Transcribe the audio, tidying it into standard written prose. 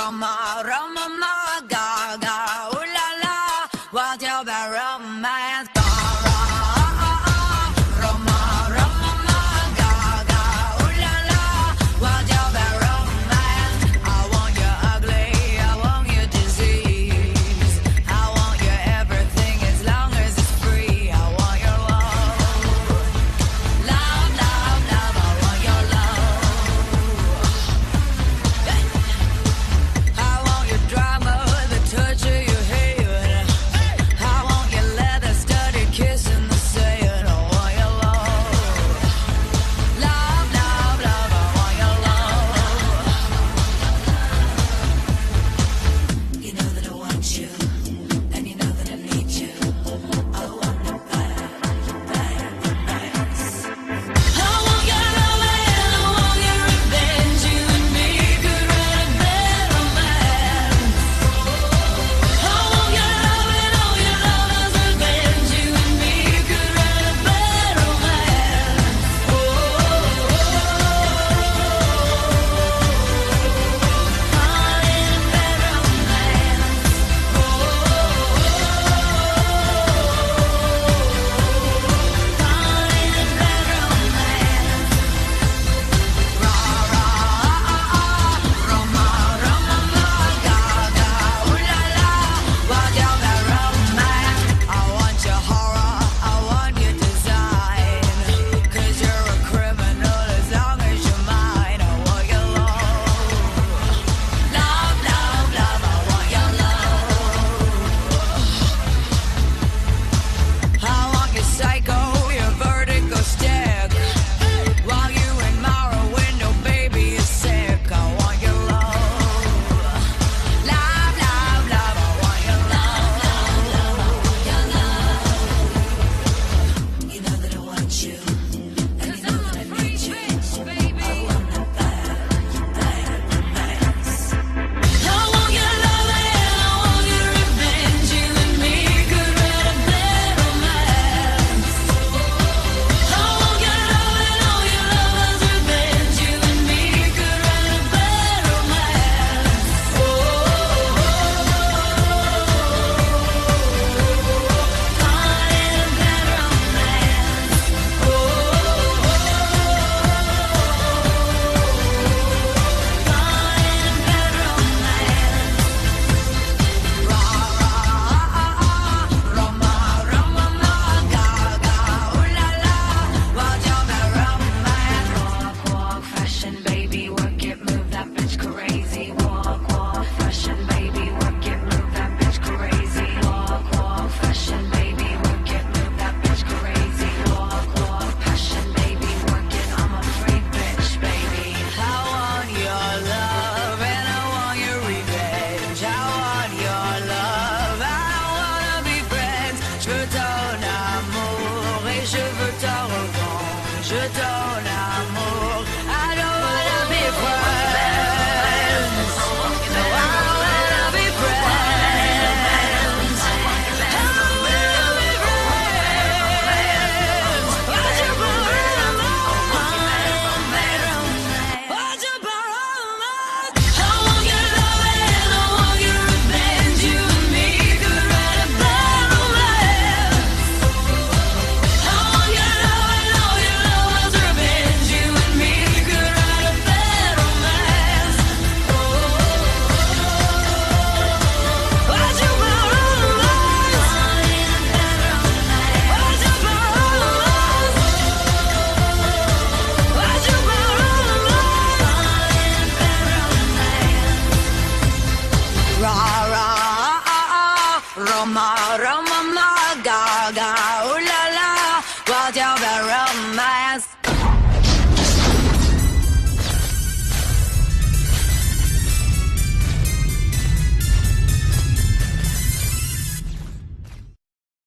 Roma, Roma, ma, Gaga, ooh la la, what's your bad romance? Roma, Roma, ma, Gaga, ooh la la, what's your bad romance? I want you ugly, I want you disease, I want you everything as long as it's free. I want your love, love, love, love. I want your love. I want your drama, the touch of your hand. I want your leather studded kiss in the sand. I want your love, love, love, love. I want your love. You know that I want you, and you know that I need you. I want it bad, bad, bad. I want your love and I want your revenge. You and me could write a bad romance. I want your love and all your lovers' revenge. You and me could write a bad romance. Oh, I need a bad romance. I want your psycho, your vertigo stick. While you admire a window, baby, is sick. I want your love, love, love, love. I want your love, love, love. You know that I want you, and you know that I need you. I want it bad, bad, bad. I want your love and I want your revenge. You and me could write a bad romance. I want your love and all your lovers' revenge. You and me could write a bad romance. Oh, I need a bad romance. Fashion, baby, work